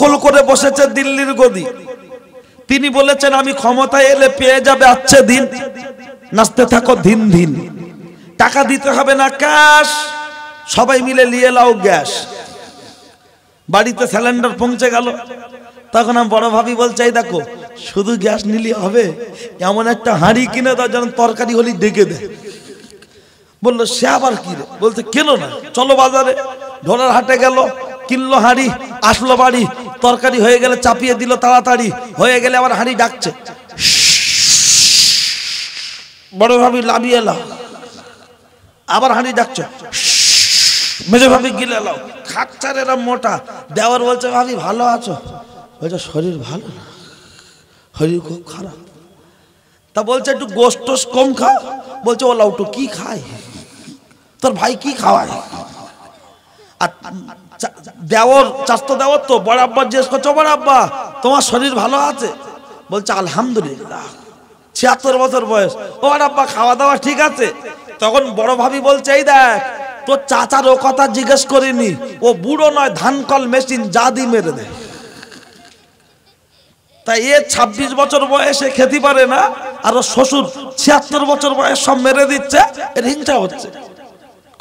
দখল করে বসেছে দিল্লির গদি। তিনি বলেছেন আমি ক্ষমতায় এলে পেয়ে যাবে আচ্ছে দিন, নাচতে থাকো দিন দিন, টাকা দিতে হবে না ক্যাশ, সবাই মিলে নিয়ে লাও গ্যাস। বাড়িতে সিলিন্ডার পৌঁছে গেল, তখন আমি বড় ভাবি বলছে এই দেখো শুধু গ্যাস নিলে হবে, এমন একটা হাঁড়ি কিনে দাও যেন তরকারি হলি ডেকে দেয়। বললো সে আবার কি রে? বলতে কেন না, চলো বাজারে। ঢোলার হাটে গেল, কিনলো হাঁড়ি, আসলো বাড়ি, তরকারি হয়ে গেলে চাপিয়ে দিল তাড়াতাড়ি, হয়ে গেলে আবার হাঁড়ি ডাকছে, বড় ভাবি লাভিয়ে এলাম, আবার হাঁড়ি ডাকছে, মেজে ভাবি গিলে এলাম, খাচ্ছার এরা মোটা। দেওয়ার বলছে ভাবি ভালো আছো? বলছে শরীর ভালো না, শরীর খুব খারাপ। তা বলছে একটু গোস্ত কম খা। বলছে ও লাউটু কি খায়, তোর ভাই কি খাওয়ায়? আর দেওর চাস্তো দেওর তো বড় আব্বা জিজ্ঞেস করছো, বড় আব্বা তোমার শরীর ভালো আছে? বলছে আলহামদুলিল্লাহ, ৭৬ বছর বয়স। ও বড় আব্বা খাওয়া দাওয়া ঠিক আছে? তখন বড় ভাবি বলছে এই দেখ তোর চাচার ও কথা জিজ্ঞেস করিনি, ও বুড়ো নয়, ধান কল মেশিন যা দি মেরে দেয়। তাই এ ২৬ বছর বয়সে খেতে পারে না, আর ও শ্বশুর ৭৬ বছর বয়স সব মেরে দিচ্ছে, এর হিংসা হচ্ছে।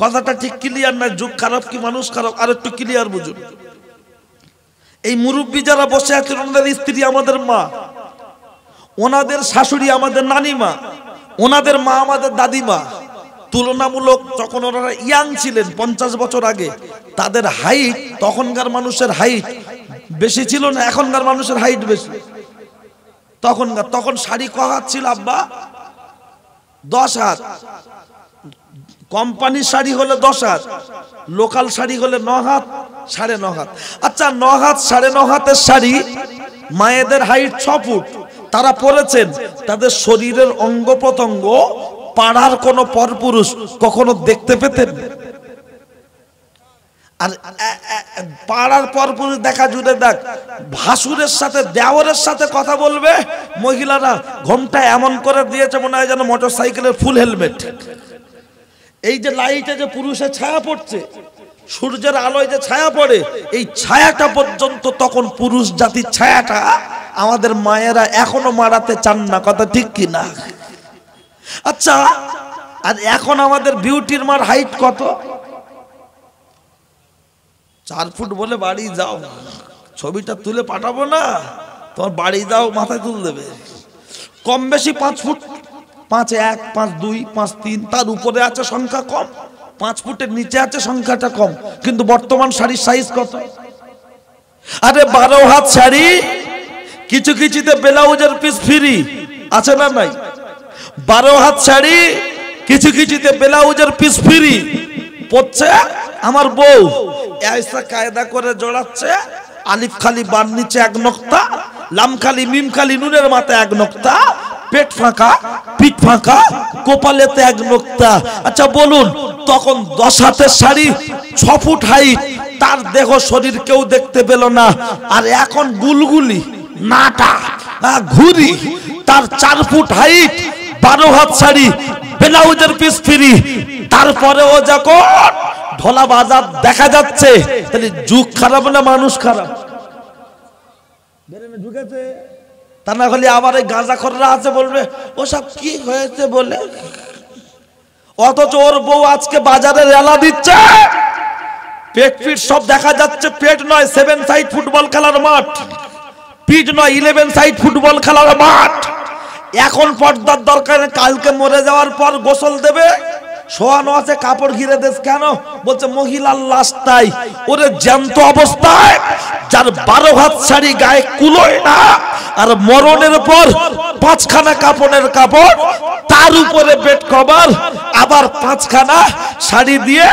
কথাটা ঠিক ক্লিয়ার না? যুগ খারাপ কি মানুষ খারাপ? আর একটু ক্লিয়ার বুঝুন। এই মুরব্বী যারা বসে আছেন ওনাদের স্ত্রী আমাদের মা, ওনাদের শাশুড়ি আমাদের নানিমা, ওনাদের মা আমাদের দাদিমা। তুলনামূলক যখন ওনারা ইয়াং ছিলেন ৫০ বছর আগে, তাদের হাইট, তখনকার মানুষের হাইট বেশি ছিল না এখনকার মানুষের হাইট বেশি। তখন শাড়ি ক হাত ছিল আব্বা? ১০ হাত। কোম্পানির শাড়ি হলে ১০ হাত, লোকাল শাড়ি হলে ৯ হাত, ৯.৫ হাত। আচ্ছা ৯ হাত ৯.৫ হাতের শাড়ি, মায়েদের হাইট ৬ ফুট, তারা পরেছেন। তাদের শরীরের অঙ্গ প্রত্যঙ্গ পাড়ার কোন পরপুরুষ কখনো দেখতে পেতেন? আর পাড়ার পরপুরুষ দেখা জুড়ে দেখ, ভাসুরের সাথে দেওরের সাথে কথা বলবে মহিলারা, ঘোমটা এমন করে দিয়েছে মনে হয় যেন মোটর সাইকেলের ফুল হেলমেট। এই যে লাইটে যে পুরুষের ছায়া পড়ছে, সূর্যের আলোয় যে ছায়া পড়ে, এই ছায়াটা পর্যন্ত তখন পুরুষ জাতির ছায়াটা আমাদের মায়েরা এখনো মারাতে চান না। কথা ঠিক কি না? আচ্ছা, আর এখন আমাদের বিউটির মার হাইট কত? ৪ ফুট বলে বাড়ি যাও, ছবিটা তুলে পাঠাবো না, তোমার বাড়ি যাও মাথায় তুলে দেবে। কম বেশি ৫ ফুট, ৫'১", ৫'২", ৫'৩", তার উপরে আছে সংখ্যা কম, ৫ ফুটের নিচে আছে সংখ্যাটা কম। কিন্তু বর্তমান শাড়ির সাইজ কত? আরে ১২ হাত শাড়ি, কিছু কিছুতে ব্লাউজের পিস ফ্রি আছে না নাই? ১২ হাত শাড়ি, কিছু কিছুতে ব্লাউজের পিস ফ্রি পড়ছে আমার বউ, ऐसा কায়দা করে জড়াচ্ছে, আলিফ খালি বার নিচে ১ নক্তা, লাম খালি মিম খালি নুনের মাথায় ১ নক্তা, পেট ফাঁকা, পিঠ ফাঁকা, কপালেতে ১ নক্তা। আচ্ছা বলুন, তখন ১০ হাতের শাড়ি, ৬ ফুট হাইট, তার দেহ শরীর কেউ দেখতে পেল না। আর এখন গুলগুলি নাটা ঘুরি, তার ৪ ফুট হাইট, ১২ হাত শাড়ি, ব্লাউজের পিস ফ্রি, তারপরেও যখন ঢোলা বাজার দেখা যাচ্ছে, তাহলে যুগ খারাপ না মানুষ খারাপ? ঢুকেছে তা না হলে আবার এই গাঁজাখোররা আছে বলবে ওসব কি হয়েছে বলে। অথচ ওর বউ আজকে বাজারে রেলা দিচ্ছে, পেট ফিট সব দেখা যাচ্ছে। পেট নয় 7 সাইড ফুটবল খেলার মাঠ, পিট নয় 11 সাইড ফুটবল খেলার মাঠ। এখন পর্দার দরকার, কালকে মরে যাওয়ার পর গোসল দেবে, শোয়ানো আছে, কাপড় ঘিরে দেশ কেন? বলছে মহিলার লাশ তাই। ওরে জ্যান্ত অবস্থায় যার ১২ হাত শাড়ি গায়ে কুলোয় না, আর মরণের পর ৫খানা কাপড়ের কাপড়, তার উপরে বেড কভার, আবার ৫খানা শাড়ি দিয়ে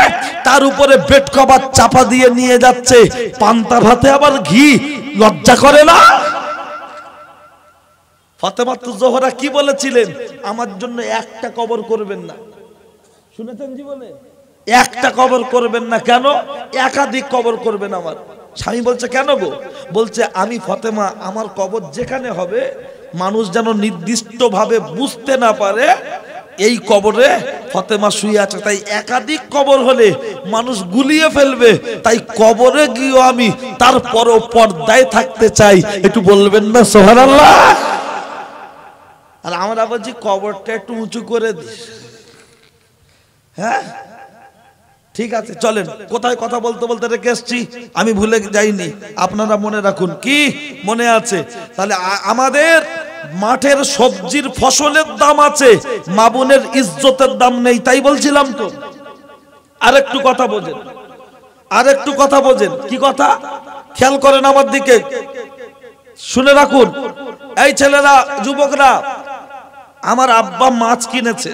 তার উপরে বেড কভার চাপা দিয়ে নিয়ে যাচ্ছে, পান্তা ভাতে আবার ঘি। লজ্জা করে না? ফাতেমাতুজ জোহরা কি বলেছিলেন? আমার জন্য একটা কবর করবেন না। শুনেছেন জীবনে? একটা কবর করবেন না। কেন? একাধিক কবর করবেন। আমার স্বামী বলছে কেন গো? বলছে আমি ফাতেমা, আমার কবর যেখানে হবে মানুষ যেন নির্দিষ্ট ভাবে বুঝতে না পারে এই কবরে ফাতেমা শুয়ে আছে। তাই একাধিক কবর হলে মানুষ গুলিয়ে ফেলবে, তাই কবরে গিয়েও আমি তারপরও পর্দায় থাকতে চাই। একটু বলবেন না সুবহানাল্লাহ? আর আমরা বলছি কবরটা একটু উঁচু করে দিস। হ্যাঁ ঠিক আছে, চলেন। কোথায় কথা বলতে বলতে রেখে এসছি, আমি ভুলে যাইনি, আপনারা মনে রাখুন। কি মনে আছে? তাহলে আমাদের মাঠের সবজির ফসলের দাম আছে, মা বোনের ইজ্জতের দাম নেই, তাই বলছিলাম তো। আরেকটু কথা বোঝেন, আরেকটু কথা বোঝেন। কি কথা? খেয়াল করেন আমার দিকে, শুনে রাখুন। এই ছেলেরা, যুবকরা, আমার আব্বা মাছ কিনেছে,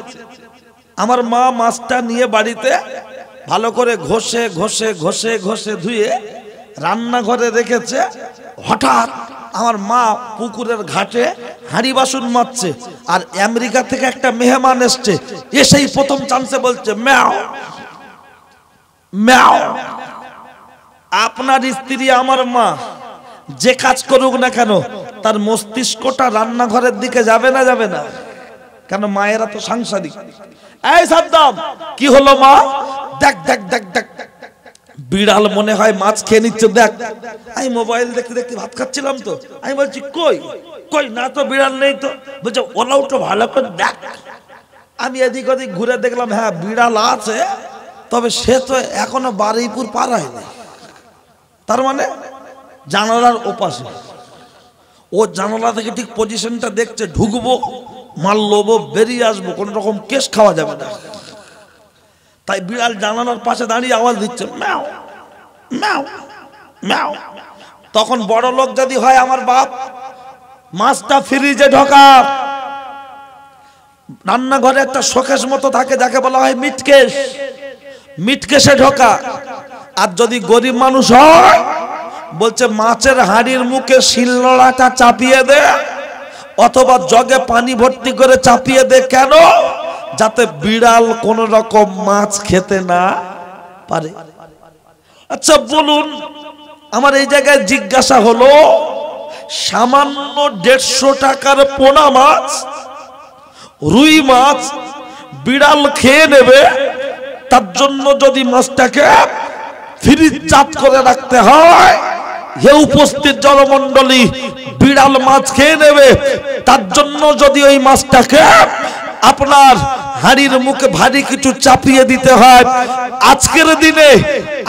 আমার মা মাছটা নিয়ে বাড়িতে ভালো করে ঘষে ঘষে ঘষে ঘষে ধুয়ে রান্নাঘরে রেখেছে। হঠাৎ আমার মা পুকুরের ঘাটে হাঁড়ি বাসন মাজছে, আর আমেরিকা থেকে একটা মেহমান এসছে, এসেই প্রথম চান্সে বলছে ম্যাও ম্যাও। আপনার স্ত্রী আমার মা যে কাজ করুক না কেন, তার মস্তিষ্কটা রান্নাঘরের দিকে যাবে না? যাবে না কেন? মায়েরা তো সাংসারিক। এই সাদ্দাম, কি হলো মা? দেখ দেখ দেখ দেখ, বিড়াল মনে হয় মাছ খেয়ে নিচ্ছে, দেখ। আমি মোবাইল দেখতে দেখতে ভাত খাচ্ছিলাম তো, আমি বলছি কই কই, না তো বিড়াল নেই তো। বলছে ওলাও তো ভালো করে দেখ। আমি এদিক ওদিক ঘুরে দেখলাম, হ্যাঁ বিড়াল আছে, তবে সে তো এখনো বারুইপুর পার হয়নি। তার মানে জানালার ওপাশে, ও জানালা থেকে ঠিক পজিশনটা দেখছে, ঢুকবো, মাল লোবো, বেরিয়ে আসবো, কোন রকম কেস খাওয়া যাবে না। তাই বিড়াল জানালার পাশে দাঁড়িয়ে আওয়াজ দিচ্ছে ম্যাও ম্যাও ম্যাও। তখন বড় লোক যদি হয় আমার বাপ, মাছটা ফ্রিজে ঢোকা, রান্নাঘরে একটা শোকেস মতো থাকে যাকে বলা হয় মিটকেস, মিটকেসে ঢোকা। আর যদি গরিব মানুষ হয়, বলছে মাছের হাঁড়ির মুখে শিলনোড়াটা চাপিয়ে দে, অথবা জগে পানি ভর্তি করে চাপিয়ে দে। কেন? যাতে বিড়াল কোন রকম মাছ খেতে না পারে। আচ্ছা বলুন, আমার এই জায়গায় জিজ্ঞাসা হলো, সামান্য 150 টাকার পোনা মাছ, রুই মাছ বিড়াল খেয়ে নেবে, তার জন্য যদি মাছটাকে ফ্রিজ জাত করে রাখতে হয়, হে উপস্থিত জনমণ্ডলী, বিড়াল মাছ খেয়ে নেবে, তার জন্য যদি ওই মাছটাকে আপনার হাড়ির মুখে ভারী কিছু চাপিয়ে দিতে হয়, আজকের দিনে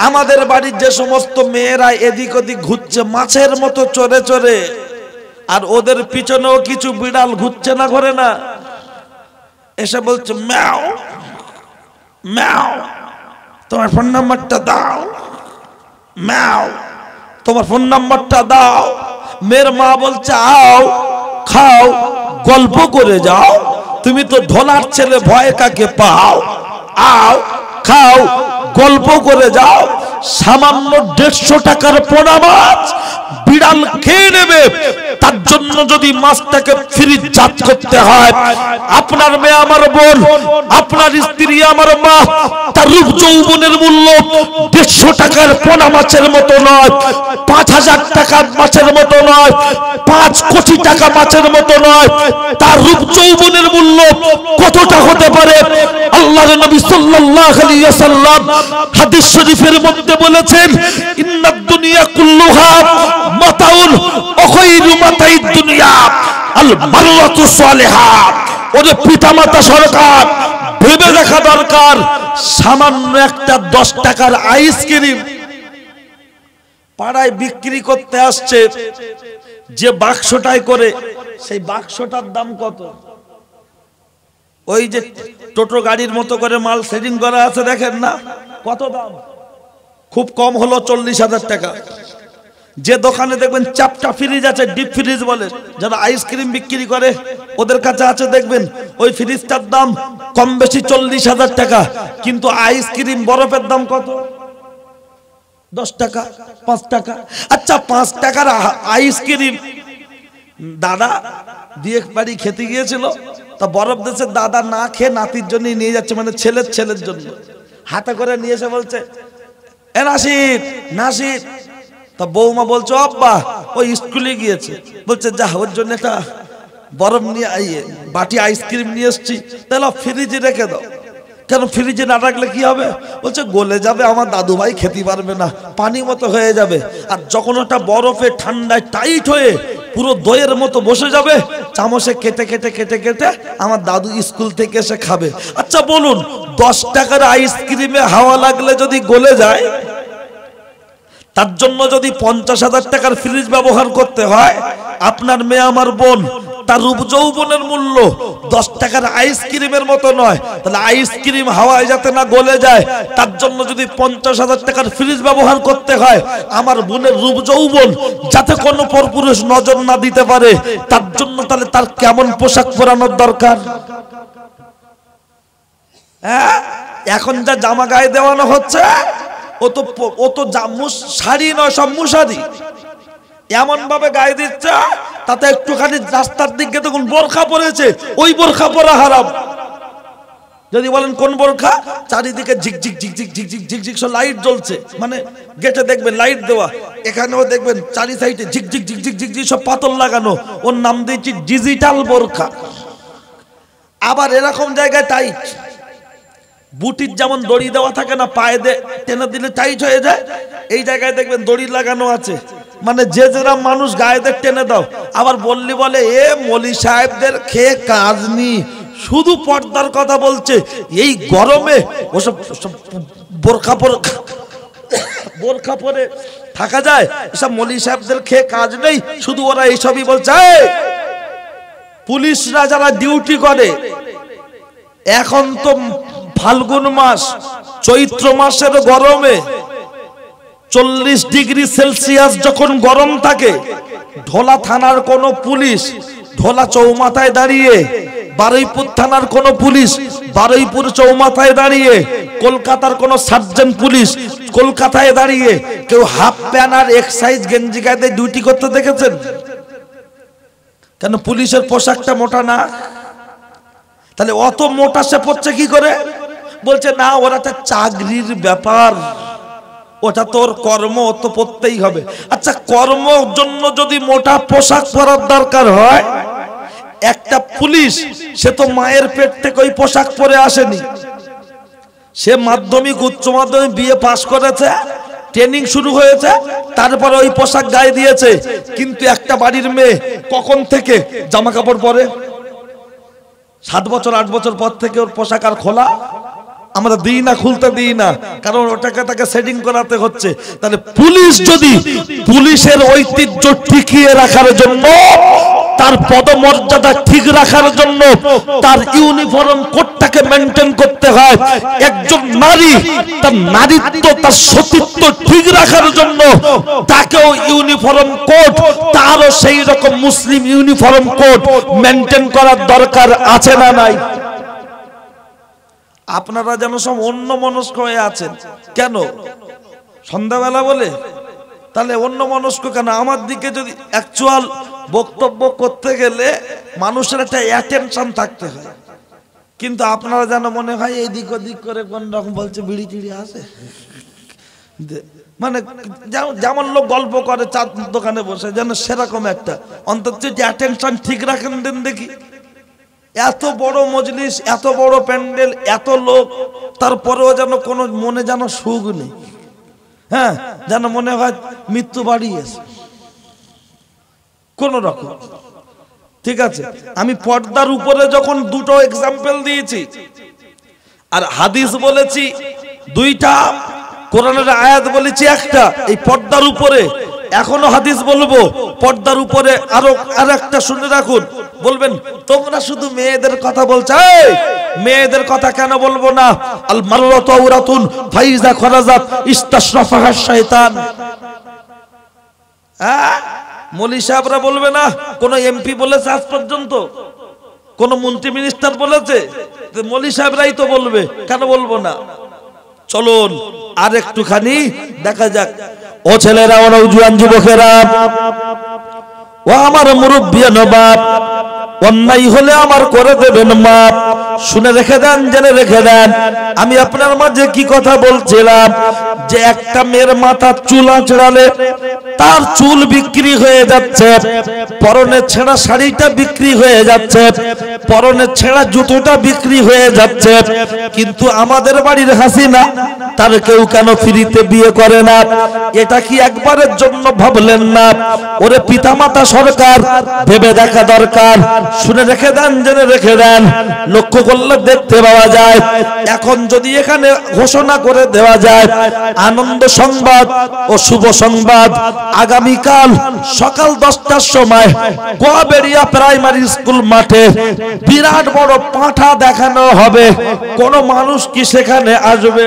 আমাদের বাড়ির যে সমস্ত মেয়েরা এদিক ওদিক ঘুরছে মাছের মতো চড়ে চড়ে, আর ওদের পিছনেও কিছু বিড়াল ঘুরছে না, ঘরে না, এসে বলছে ম্যাও ম্যাও, তোমার ফোন নাম্বারটা দাও, ম্যাও তোমার ফোন নাম্বারটা দাও। মেয়ের মা বলছে আও খাও গল্প করে যাও, তুমি তো ঢোলার ছেলে, ভয় কাকে পাও, আও খাও গল্প করে যাও। সামান্য 150 টাকার পোনা মাছ বিড়াল খেয়ে নেবে, তার জন্য যদি মাছটাকে ফ্রিজ জাত করতে হয়, আপনার মেয়ে আমার বোন, আপনার স্ত্রী আমার মা, তার রূপ যৌবনের মূল্য 150 টাকার পোনা মাছের মতো নয়, 5000 টাকার মাছের মতো নয়, 5 কোটি টাকা মাছের মতো নয়। তার রূপ যৌবনের মূল্য কতটা হতে পারে? আল্লাহর নবী সাল্লাল্লাহু আলাইহি ওয়াসাল্লাম হাদিস শরীফের মধ্যে বলেছেন, ইন্নাদ দুনিয়া কুল্লুহা মাতাউন ওয়া খায়রু মাতাইদ দুনিয়া আল মারওয়াতু সালিহা। ওরে পিতামাতা সরকার, ভেবে দেখা দরকার, সামান্য একটা 10 টাকার আইসক্রিম পাড়ায় বিক্রি করতে আসছে, যে বাক্সটায় করে, সেই বাক্সটার দাম কত? ওই যে টোটো গাড়ির মতো করে মাল সেটিং করা আছে, দেখেন না কত দাম? খুব কম হলো 40,000 টাকা। যে দোকানে দেখবেন চাপটা ফ্রিজ আছে, ডিপ ফ্রিজ বলে, যারা আইসক্রিম বিক্রি করে ওদের কাছে আছে, দেখবেন ওই ফ্রিজটার দাম কম বেশি 40,000 টাকা। কিন্তু আইসক্রিম বরফের দাম কত? 10 টাকা, 5 টাকা। আচ্ছা 5 টাকার আইসক্রিম দাদা দিয়ে বাড়ি খেতে গিয়েছিল, তা বরফ দেশে দাদা না খেয়ে নাতির জন্য নিয়ে যাচ্ছে, মানে ছেলের জন্য হাতে করে নিয়ে এসে বলছে এ নাসির নাসির। তা বৌমা বলছে আব্বা ওই স্কুলে গিয়েছে, বলছে যা ওর জন্য একটা বরফ নিয়ে বাটি আইসক্রিম নিয়ে এসছি, তাহলে ফ্রিজে রেখে দাও। কেন ফ্রিজে না রাখলে কি হবে? বলছে গলে যাবে, আমার দাদু ভাই খেতে পারবে না, পানি মতো হয়ে যাবে। আর যখন ওটা বরফে ঠান্ডায় টাইট হয়ে পুরো দইয়ের মতো বসে যাবে, চামচে কেটে কেটে কেটে কেটে আমার দাদু স্কুল থেকে এসে খাবে। আচ্ছা বলুন, 10 টাকার আইসক্রিমে হাওয়া লাগলে যদি গলে যায়, তার জন্য যদি 50,000 টাকার ফ্রিজ ব্যবহার করতে হয়, আপনার মেয়ে আমার বোন তার রূপ যৌবনের মূল্য 10 টাকার আইসক্রিমের মতো নয়। তাহলে আইসক্রিম হাওয়ায় যাতে না গলে যায়, তার জন্য যদি 50,000 টাকার ফ্রিজ ব্যবহার করতে হয়, আমার বোনের রূপ যৌবন যাতে কোনো পরপুরুষ নজর না দিতে পারে, তার জন্য তাহলে তার কেমন পোশাক পরানোর দরকার? হ্যাঁ, এখন যা জামা গায়ে দেওয়ানো হচ্ছে, ও তো শাড়ি নয়, সব মুশারি এমন ভাবে গায়ে দিচ্ছে, তাতে একটুখানি রাস্তার দিকে দেখুন বোরখা পরেছে, ওই বোরখা পরা হারাম। যদি বলেন কোন বোরখা, চারিদিকে ঝিকঝিক ঝিকঝিক ঝিকঝিক ঝিকঝিক সব লাইট জ্বলছে, মানে গেটে দেখবেন লাইট দেওয়া, এখানেও দেখবেন চারি সাইডে ঝিকঝিক ঝিকঝিক ঝিকঝিক সব পাতল লাগানো, ওর নাম দিয়েছি ডিজিটাল বোরখা। আবার এরকম জায়গায় টাইট, বুটির যেমন দড়ি দেওয়া থাকে না, পায়ে টেনে দিলে টাইট হয়ে যায়, এই জায়গায় দেখবেন দড়ি লাগানো আছে, মানে যে যেরকম মানুষ গায়েদের টেনে দাও। আবার বললি বলে এ মলি সাহেবদের খেয়ে কাজ নেই, শুধু পর্দার কথা বলছে, এই গরমে ওসব বোরখা পরে থাকা যায়? এসব মলি সাহেবদের খেয়ে কাজ নেই, শুধু ওরা এইসবই বলছে। পুলিশরা যারা ডিউটি করে, এখন তো ফাল্গুন মাস, চৈত্র মাসের গরমে 40 ডিগ্রি সেলসিয়াস যখন গরম থাকে, ঢোলা থানার কোন পুলিশ ঢোলা চৌমাথায় দাঁড়িয়ে, বারুইপুর থানার কোন পুলিশ বারুইপুর চৌমাথায় দাঁড়িয়ে, কলকাতার কোন সার্জেন্ট পুলিশ কলকাতায় দাঁড়িয়ে, কেউ হাফ প্যান্ট আর এক্সাইজ গেঞ্জি গায়ে ডিউটি করতে দেখেছেন? কেন? পুলিশের পোশাকটা মোটা না। তাহলে অত মোটা সে পড়ছে কি করে? বলছে না, ওরা তো চাকরির ব্যাপার, ওটা তোর কর্ম, তো পড়তেই হবে। আচ্ছা, কর্মের জন্য যদি মোটা পোশাক পরার দরকার হয়, একটা পুলিশ সে তো মায়ের পেট থেকে ওই পোশাক পরে আসেনি, সে মাধ্যমিক উচ্চ মাধ্যমিক বিএ পাস করেছে, ট্রেনিং শুরু হয়েছে, তারপরে ওই পোশাক গায়ে দিয়েছে। কিন্তু একটা বাড়ির মেয়ে কখন থেকে জামা কাপড় পরে? 7 বছর 8 বছর পর থেকে ওর পোশাক আর খোলা আমরা দিই না, খুলতে দিই না, কারণ ওটাকে তাকে সেটিং করাতে হচ্ছে। তাহলে পুলিশ যদি পুলিশের ঐতিহ্য টিকিয়ে রাখার জন্য, তার পদমর্যাদা ঠিক রাখার জন্য, তার ইউনিফর্ম কোডটাকে মেনটেন করতে হয়, একজন নারী তার নারীত্ব, তার সতীত্ব ঠিক রাখার জন্য তাকেও ইউনিফর্ম কোড, তারও সেই রকম মুসলিম ইউনিফর্ম কোড মেনটেন করার দরকার আছে না নাই? আপনারা যেন সব অন্য মনস্ক হয়ে আছেন। কেন? সন্ধ্যাবেলা বলে? তাহলে অন্য মনস্ক কেন? আমার দিকে যদি অ্যাকচুয়াল বক্তব্য করতে গেলে মানুষের একটা অ্যাটেনশন থাকতে হয়, কিন্তু আপনারা যেন মনে হয় এদিক ওদিক করে কোন রকম বলছে, বিড়ি টিড়ি আছে, মানে যেমন লোক গল্প করে চার দোকানে বসে, যেন সেরকম একটা। অন্তত অ্যাটেনশন ঠিক রাখেন দেন দেখি। এত বড় মজলিস, এত বড় প্যান্ডেল, এত লোক, তারপরেও যেন কোনো মনে যেন সুখ নেই। হ্যাঁ, যেন মনে হয় মৃত্যু বাড়িয়েছে কোন রকম। ঠিক আছে, আমি পর্দার উপরে যখন দুটো এক্সাম্পল দিয়েছি আর হাদিস বলেছি দুইটা, কোরআনের আয়াত বলেছি একটা, এই পর্দার উপরে এখনো হাদিস বলবো, পর্দার উপরে আর একটা শুনে রাখুন। বলবেন তোমরা শুধু মেয়েদের কথা বলছো, মেয়েদের কথা কেন বলবো না? আল মাররাতু আওরাতুন ফাইজা খরাজাত ইস্তাশরাফাহা শায়তান। মৌলী সাহেবরা বলবে না? কোন এমপি বলেছে আজ পর্যন্ত? কোন মন্ত্রী মিনিস্টার বলেছে? মৌলী সাহেবরাই তো বলবে, কেন বলবো না? চলুন আর একটুখানি দেখা যাক। ও ছেলেরা, ও নওজোয়ান যুবকেরা, ও আমার মুরব্বিয়ান বাপ, ও অন্যায় হলে আমার করে দেবেন মাপ। শুনে রেখে দেন, জেনে রেখে দেন। আমি আপনার মাঝে কি কথা বলছিলাম, যে একটা মেয়ের মাথার চুল আঁচড়ালে তার চুল বিক্রি হয়ে যাচ্ছে, পরনে ছেঁড়া শাড়িটা বিক্রি হয়ে যাচ্ছে, পরনে ছেঁড়া জুতোটা বিক্রি হয়ে যাচ্ছে। কিন্তু আমাদের বাড়ির হাসিনা, তার কেউ কেন ফ্রিতে বিয়ে করে না? এটা কি একবারের জন্য ভাবলেন না? ওরে পিতামাতা সরকার, ভেবে দেখা দরকার। শুনে রেখে দেন, জেনে রেখে দেন। লক্ষ্য করলে দেখতে পাওয়া যায়, এখন যদি এখানে ঘোষণা করে দেওয়া যায় আনন্দ সংবাদ ও শুভ সংবাদ, আগামীকাল সকাল 10টার সময় গোয়াবেড়িয়া প্রাইমারি স্কুল মাঠে বিরাট বড় পাঁঠা দেখানো হবে। কোন মানুষ কি সেখানে আসবে?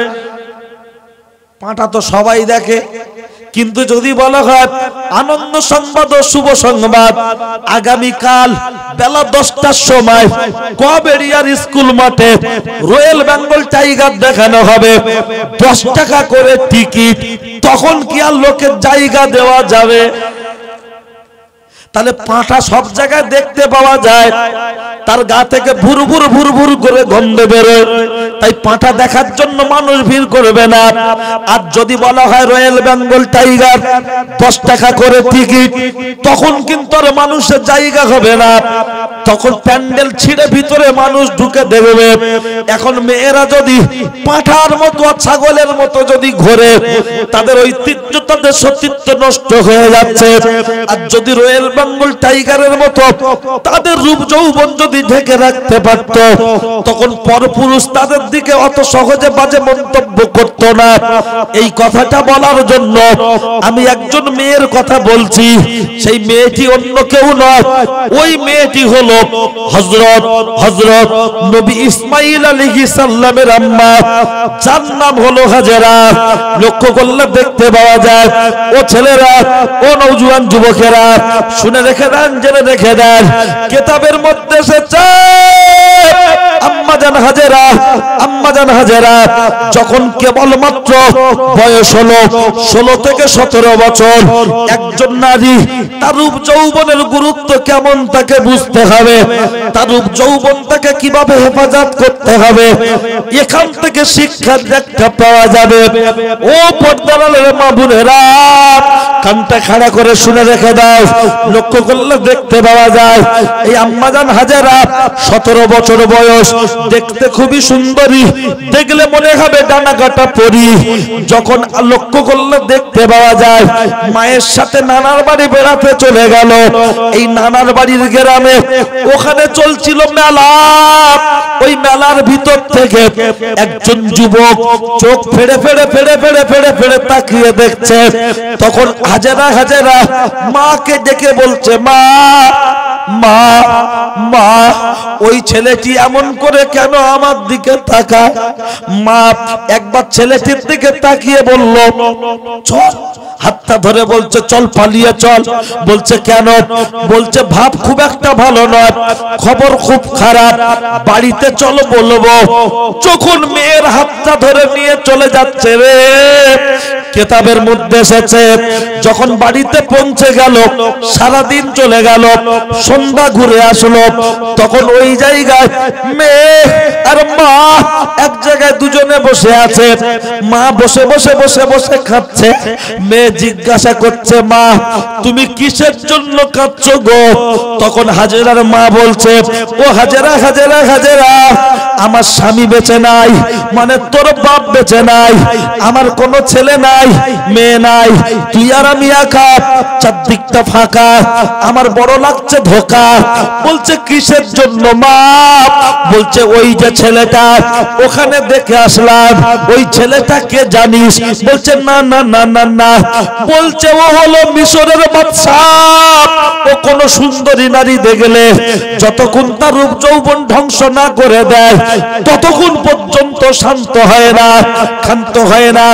পাঁঠা তো সবাই দেখে, কিন্তু যদি বলা হয় আনন্দ সংবাদ ও শুভ সংবাদ, আগামীকাল বেলা 10টার সময় গোয়াবেড়িয়ার স্কুল মাঠে রয়্যাল বেঙ্গল টাইগার দেখানো হবে, 10 টাকা করে টিকিট। তখন কি আর লোকের জায়গা দেওয়া যাবে? তাহলে পাঁঠা সব জায়গায় দেখতে পাওয়া যায়, তার গা থেকে ভুর ভুর ভুর ভুর করে গন্ধ বেরোয়, তাই পাঁঠা দেখার জন্য মানুষ ভিড় করবে না। আর যদি বলা হয় রয়্যাল বেঙ্গল টাইগার 10 টাকা করে টিকিট, তখন কিন্তু আর মানুষের জায়গা হবে না, তখন প্যান্ডেল ছিঁড়ে ভিতরে মানুষ ঢুকে দেখবে। এখন মেয়েরা যদি পাঁঠার মতো ছাগলের মতো যদি ঘোরে, তাদের ঐতিহ্য, তাদের সতীত্ব নষ্ট হয়ে যাচ্ছে। আর যদি রয়্যাল বেঙ্গল টাইগারের মতো তাদের রূপ যৌবন যদি ঢেকে রাখতে পারত, তখন পরপুরুষ তাদের দিকে অত সহজে বাজে মন্তব্য করত না। এই কথাটা বলার জন্য আমি একজন মেয়ের কথা বলছি। সেই মেয়েটি অন্য কেউ নয়, ওই মেয়েটি হলো হযরত নবী ইসমাঈল আলাইহিস সালামের আম্মা, যার নাম হলো হাজেরা। লক্ষ্য করলে দেখতে পাওয়া যায়, ও ছেলেরা, ও নওজোয়ান যুবকেরা, শুনে রেখে দেন, জেনে রেখে দেন। কিতাবের মধ্যে এসেছে আম্মাজান হাজেরা যখন কেবলমাত্র বয়স হলো 16 থেকে 17 বছর, একজন নারী তার রূপ যৌবনের গুরুত্ব কেমন তাকে বুঝতে হবে, তার রূপ যৌবন তাকে কিভাবে হেফাজত করতে হবে, এখান থেকে শিক্ষার একটা পাওয়া যাবে। ও পর্দার আড়ালের মা বোনেরা, কানটা খাড়া করে শুনে রেখে দাও। লক্ষ্য করলে দেখতে পাওয়া যায়, এই আম্মাজান হাজেরা 17 বছর বয়স, দেখতে খুবই সুন্দরী, দেখলে মনে হবে ডানা কাটা পরি। যখন লক্ষ্য করলে দেখতে পাওয়া যায়, মায়ের সাথে নানার বাড়ি বেড়াতে চলে গেল। এই নানার বাড়ির গ্রামে ওখানে চলছিল মেলা। ওই মেলার ভিতর থেকে একজন যুবক চোখ ফেড়ে ফেড়ে ফেড়ে ফেড়ে ফেড়ে ফেড়ে তাকিয়ে দেখছে। তখন হাজেরা মাকে ডেকে বলছে, মা মা মা, ওই ছেলেটি এমন করে কেন আমার দিকে তাকায়? মা একবার ছেলেটির দিকে তাকিয়ে বলল, চল। হাতটা ধরে বলছে, চল, পালিয়ে চল। বলছে কেন? বলছে ভাব খুব একটা ভালো নয়, খবর খুব খারাপ, বাড়িতে চলো বলবো। যখন মেয়ের হাতটা ধরে নিয়ে চলে যাচ্ছে রে, কিতাবের মধ্যে এসেছে যখন বাড়িতে পৌঁছে গেল, সারাদিন চলে গেল, সন্ধ্যা ঘুরে আসলো, তখন ওই জায়গায় মেয়ে আর মা এক জায়গায় দুজনে বসে আছে। মা বসে বসে বসে বসে খাচ্ছে। মেয়ে জিজ্ঞাসা করছে, মা তুমি কিসের জন্য কাঁদছো গো? তখন হাজেরার মা বলছে, ও হাজেরা, আমার স্বামী বেঁচে নাই, মানে তোর বাপ বেঁচে নাই, আমার কোনো ছেলে নাই, মেয়ে নাই, তুই আর আমি একা, চারদিকটা ফাঁকা, আমার বড় লাগছে ধোকা। বলছে কিসের জন্য মা? বলছে ওই যে ছেলেটা ওখানে দেখে আসলাম, ওই ছেলেটাকে জানিস? বলছে না না না না না। বলছে ও হলো মিশরের বাদশা। ও কোন সুন্দরী নারী দেখলে যতক্ষণ তার রূপ যৌবন ধ্বংস না করে দেয়, ততক্ষণ পর্যন্ত শান্ত হয় না, ক্ষান্ত হয় না।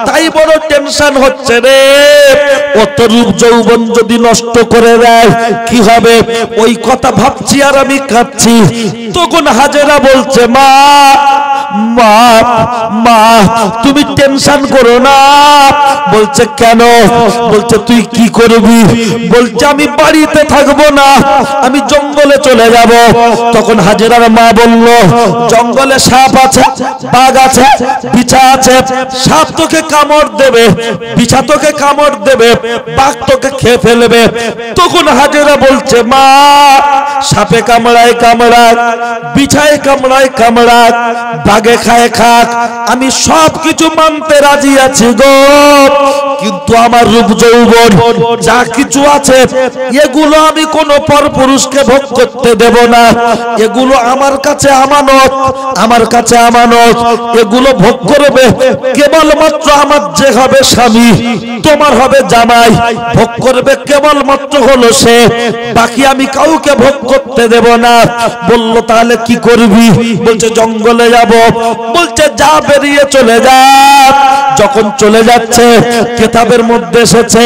তাই বড় টেনশন হচ্ছে রে, অত রূপ যৌবন যদি নষ্ট করে দেয় কি হবে? ওই কথা ভাবছি আর আমি কাঁদছি। তখন হাজেরা বলছে, মা মা মা তুমি টেনশন করো না। বলছে কেন? বলছে তুই কি করবি? বলছে আমি বাড়িতে থাকবো না, আমি জঙ্গলে চলে যাব। তখন হাজেরার মা বলল জঙ্গলে সাপ আছে, বাঘ আছে, বিছা আছে, সাপ তোকে কামড় দেবে, বিছা তোকে কামড় দেবে, বাঘ তোকে খেয়ে ফেলবে। তখন হাজেরা বলছে মা সাপে কামড়ায় কামড়াক, বিছায় কামড়ায় কামড়াক, বাঘে খায় খাক, আমি সব কিছু মানতে রাজি আছি গো, কিন্তু আমার রূপ যৌবন যা কিছু আছে এগুলো আমি কোনো পরপুরুষকে ভোগ করতে দেব না। এগুলো আমার কাছে আমানত, আমার কাছে আমানত। এগুলো ভোগ করবে কেবলমাত্র আমার যে হবে স্বামী, তোমার হবে জামাই, ভোগ করবে কেবলমাত্র হলো সে, বাকি আমি কাউকে ভোগ করতে দেব না। বলল তাহলে কি করবি? বলছে জঙ্গলে যাব। বলছে যা, বেরিয়ে চলে যা। যখন চলে যাচ্ছে কিতাবের মধ্যে এসেছে,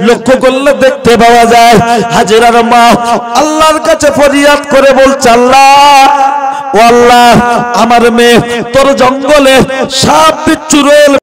লক্ষ্য করলে দেখতে পাওয়া যায় হাজেরার মা আল্লাহর কাছে ফরিয়াদ করে বলছে আল্লাহ, ও আল্লাহ আমার মেয়ে তোর জঙ্গলে সাপ বিচ্ছু রয়েল